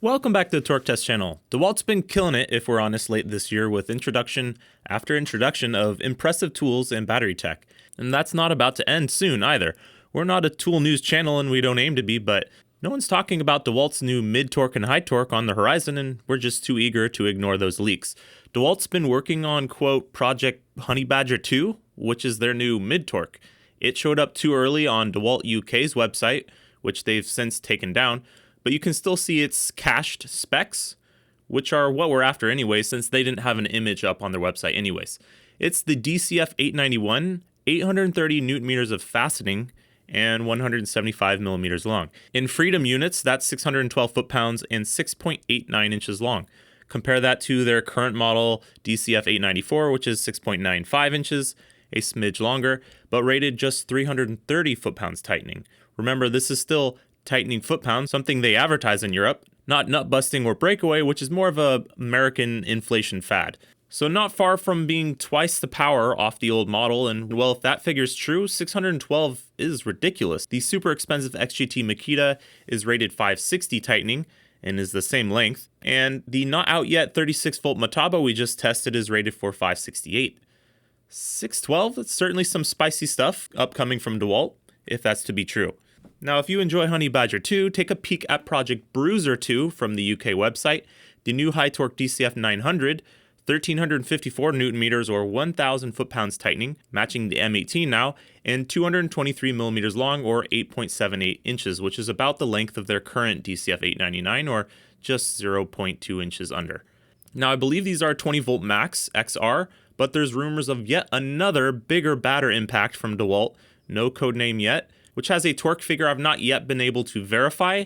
Welcome back to the Torque Test channel. DeWalt's been killing it, if we're honest, late this year with introduction after introduction of impressive tools and battery tech. And that's not about to end soon either. We're not a tool news channel and we don't aim to be, but no one's talking about DeWalt's new mid-torque and high torque on the horizon, and we're just too eager to ignore those leaks. DeWalt's been working on, quote, Project Honey Badger 2, which is their new mid-torque. It showed up too early on DeWalt UK's website, which they've since taken down, but you can still see its cached specs, which are what we're after anyway, since they didn't have an image up on their website anyways. It's the DCF 891, 830 newton meters of fastening, and 175 millimeters long. In freedom units, that's 612 foot-pounds and 6.89 inches long. Compare that to their current model DCF 894, which is 6.95 inches, a smidge longer, but rated just 330 foot-pounds tightening. Remember, this is still tightening foot-pounds, something they advertise in Europe, not nut-busting or breakaway, which is more of a American inflation fad. So not far from being twice the power off the old model, and well, if that figure's true, 612 is ridiculous. The super expensive XGT Makita is rated 560 tightening and is the same length, and the not out yet 36 volt Mataba we just tested is rated for 568. 612, that's certainly some spicy stuff upcoming from DeWalt, if that's to be true. Now, if you enjoy Honey Badger 2, take a peek at Project Bruiser 2 from the UK website. The new high torque DCF 900, 1354 newton meters or 1000 foot-pounds tightening, matching the M18 now, and 223 millimeters long or 8.78 inches, which is about the length of their current DCF 899 or just 0.2 inches under. Now, I believe these are 20 volt max XR, but there's rumors of yet another bigger battery impact from DeWalt, no code name yet, which has a torque figure I've not yet been able to verify,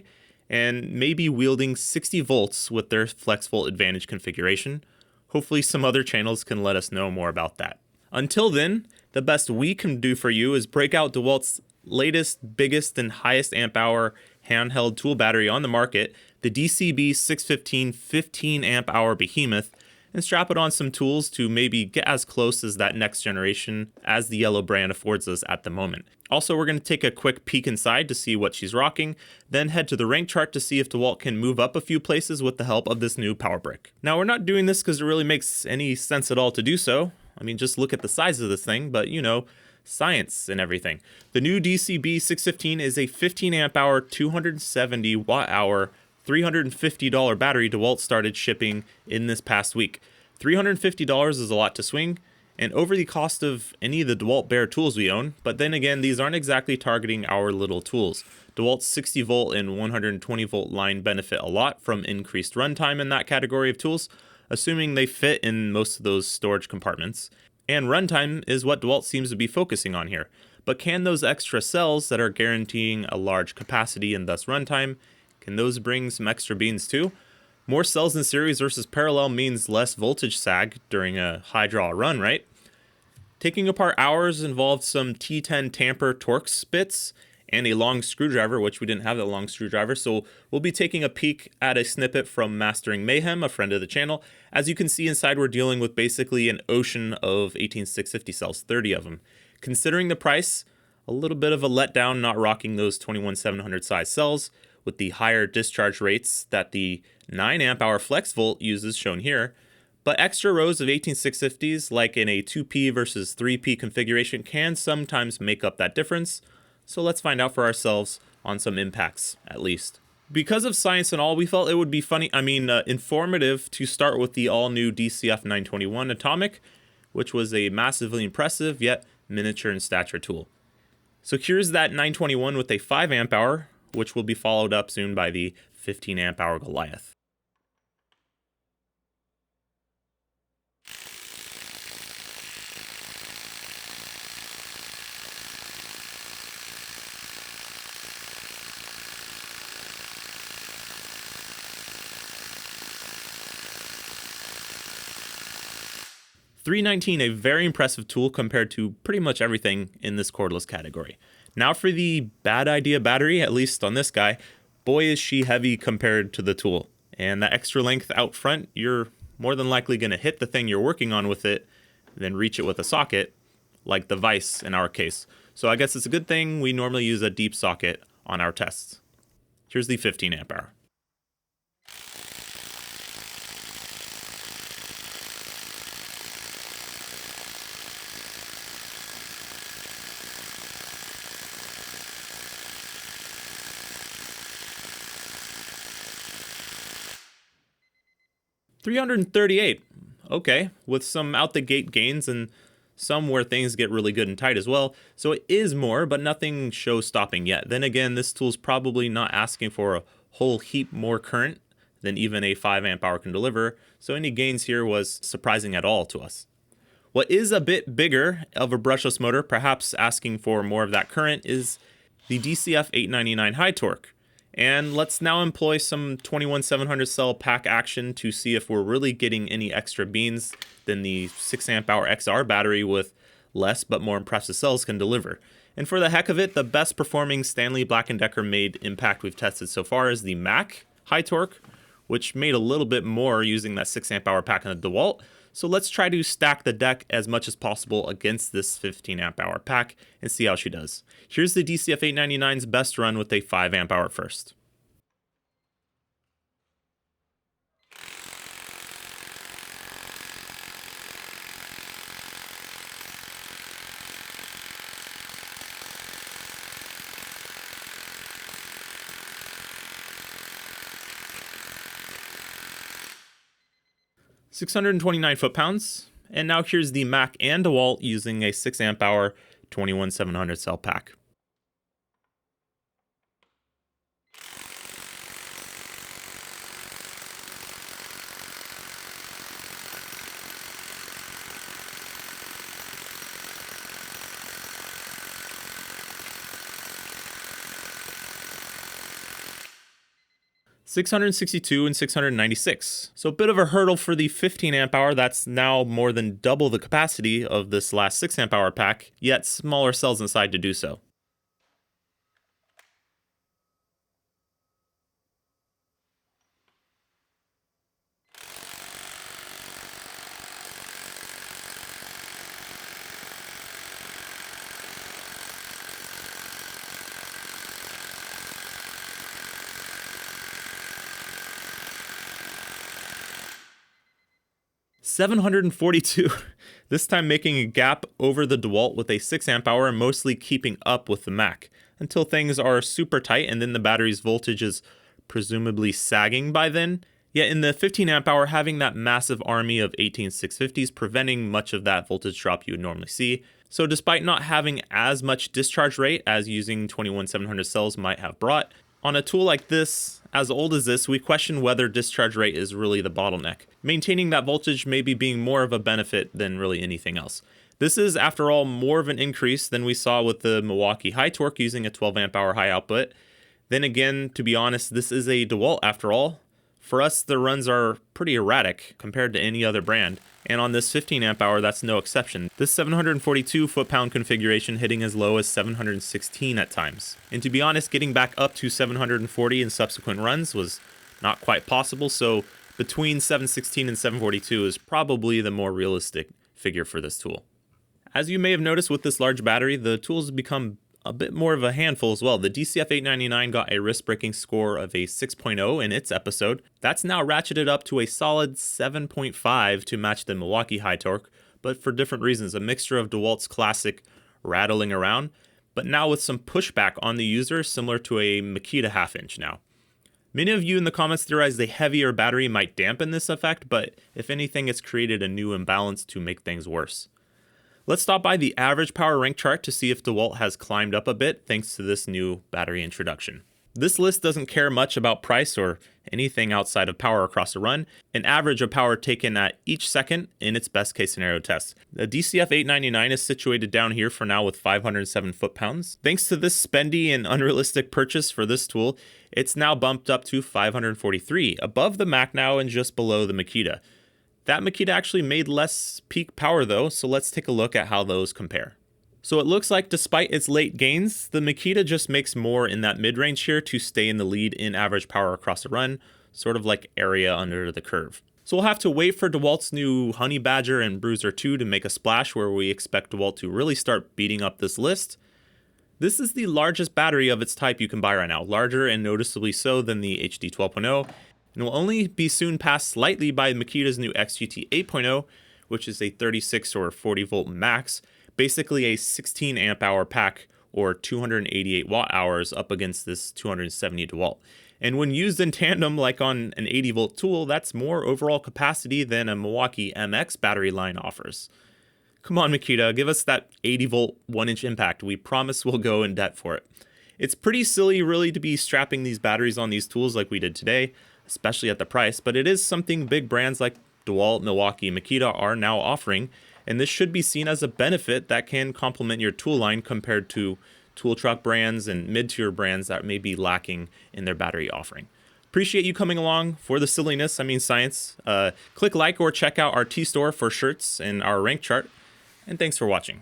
and may be wielding 60 volts with their Flex Volt Advantage configuration. Hopefully some other channels can let us know more about that. Until then, the best we can do for you is break out DeWalt's latest, biggest, and highest amp hour handheld tool battery on the market, the DCB 615 15 amp hour behemoth, and strap it on some tools to maybe get as close as that next generation as the yellow brand affords us at the moment. Also, we're going to take a quick peek inside to see what she's rocking, then head to the rank chart to see if DeWalt can move up a few places with the help of this new power brick. Now, we're not doing this because it really makes any sense at all to do so. I mean, just look at the size of this thing, but you know, science and everything. The new DCB 615 is a 15 amp hour, 270 watt hour, $350 battery DeWalt started shipping in this past week. $350 is a lot to swing, and over the cost of any of the DeWalt Bear tools we own, but then again, these aren't exactly targeting our little tools. DeWalt's 60 volt and 120 volt line benefit a lot from increased runtime in that category of tools, assuming they fit in most of those storage compartments. And runtime is what DeWalt seems to be focusing on here. But can those extra cells that are guaranteeing a large capacity and thus runtime, can those bring some extra beans too? More cells in series versus parallel means less voltage sag during a high draw run, right? Taking apart ours involved some T10 tamper Torx bits and a long screwdriver, which we didn't have that long screwdriver, so we'll be taking a peek at a snippet from Mastering Mayhem, a friend of the channel. As you can see inside, we're dealing with basically an ocean of 18650 cells, 30 of them. Considering the price, a little bit of a letdown not rocking those 21700 size cells with the higher discharge rates that the 9 amp hour Flex Volt uses shown here. But extra rows of 18650s, like in a 2P versus 3P configuration, can sometimes make up that difference. So let's find out for ourselves on some impacts, at least. Because of science and all, we felt it would be informative to start with the all-new DCF 921 Atomic, which was a massively impressive yet miniature in stature tool. So here's that 921 with a 5 amp hour, which will be followed up soon by the 15 amp hour Goliath. $319, a very impressive tool compared to pretty much everything in this cordless category. Now for the bad idea battery, at least on this guy, boy is she heavy compared to the tool. And that extra length out front, you're more than likely going to hit the thing you're working on with it, then reach it with a socket, like the vise in our case. So I guess it's a good thing we normally use a deep socket on our tests. Here's the 15 amp hour. 338. Okay, with some out the gate gains and some where things get really good and tight as well. So it is more, but nothing show stopping yet. Then again, this tool's probably not asking for a whole heap more current than even a 5 amp hour can deliver. So any gains here was surprising at all to us. What is a bit bigger of a brushless motor, perhaps asking for more of that current, is the DCF 899 high torque. And let's now employ some 21700 cell pack action to see if we're really getting any extra beans than the 6 amp hour XR battery with less but more impressive cells can deliver. And for the heck of it, the best performing Stanley Black & Decker made impact we've tested so far is the Mac high torque, which made a little bit more using that 6 amp hour pack on the DeWalt. So let's try to stack the deck as much as possible against this 15 amp hour pack and see how she does. Here's the DCF 899's best run with a 5 amp hour first. .629 foot-pounds, and now here's the Mac and DeWalt using a 6 amp hour 21700 cell pack. .662 and 696. So a bit of a hurdle for the 15 amp hour. That's now more than double the capacity of this last 6 amp hour pack, yet smaller cells inside to do so. .742, this time making a gap over the DeWalt with a 6 amp hour and mostly keeping up with the Mac until things are super tight and then the battery's voltage is presumably sagging by then. Yet in the 15 amp hour, having that massive army of 18650s preventing much of that voltage drop you would normally see. So despite not having as much discharge rate as using 21700 cells might have brought, on a tool like this, as old as this, we question whether discharge rate is really the bottleneck. Maintaining that voltage maybe being more of a benefit than really anything else. This is, after all, more of an increase than we saw with the Milwaukee high torque using a 12 amp hour high output. Then again, to be honest, this is a DeWalt after all. For us, the runs are pretty erratic compared to any other brand. And on this 15 amp hour, that's no exception. This 742 foot-pound configuration hitting as low as 716 at times. And to be honest, getting back up to 740 in subsequent runs was not quite possible, so between 716 and 742 is probably the more realistic figure for this tool. As you may have noticed with this large battery, the tools have become a bit more of a handful as well. The DCF 899 got a wrist-breaking score of a 6.0 in its episode. That's now ratcheted up to a solid 7.5 to match the Milwaukee high torque, but for different reasons. A mixture of DeWalt's classic rattling around, but now with some pushback on the user, similar to a Makita half-inch now. Many of you in the comments theorized a heavier battery might dampen this effect, but if anything, it's created a new imbalance to make things worse. Let's stop by the average power rank chart to see if DeWalt has climbed up a bit thanks to this new battery introduction. This list doesn't care much about price or anything outside of power across a run, an average of power taken at each second in its best case scenario test. The DCF 899 is situated down here for now with 507 foot-pounds. Thanks to this spendy and unrealistic purchase for this tool, it's now bumped up to 543, above the Mac now and just below the Makita. That Makita actually made less peak power though, so let's take a look at how those compare. So it looks like despite its late gains, the Makita just makes more in that mid-range here to stay in the lead in average power across a run, sort of like area under the curve. So we'll have to wait for DeWalt's new Honey Badger and Bruiser 2 to make a splash where we expect DeWalt to really start beating up this list. This is the largest battery of its type you can buy right now, larger and noticeably so than the HD 12.0. And will only be soon passed slightly by Makita's new XGT 8.0, which is a 36 or 40 volt max, basically a 16 amp hour pack or 288 watt hours up against this 270 DeWalt. And when used in tandem, like on an 80-volt tool, that's more overall capacity than a Milwaukee MX battery line offers. Come on, Makita, give us that 80-volt 1-inch impact. We promise we'll go in debt for it. It's pretty silly, really, to be strapping these batteries on these tools like we did today, especially at the price, but it is something big brands like DeWalt, Milwaukee, Makita are now offering, and this should be seen as a benefit that can complement your tool line compared to tool truck brands and mid-tier brands that may be lacking in their battery offering. Appreciate you coming along for the silliness, I mean science. Click like or check out our T-store for shirts and our rank chart, and thanks for watching.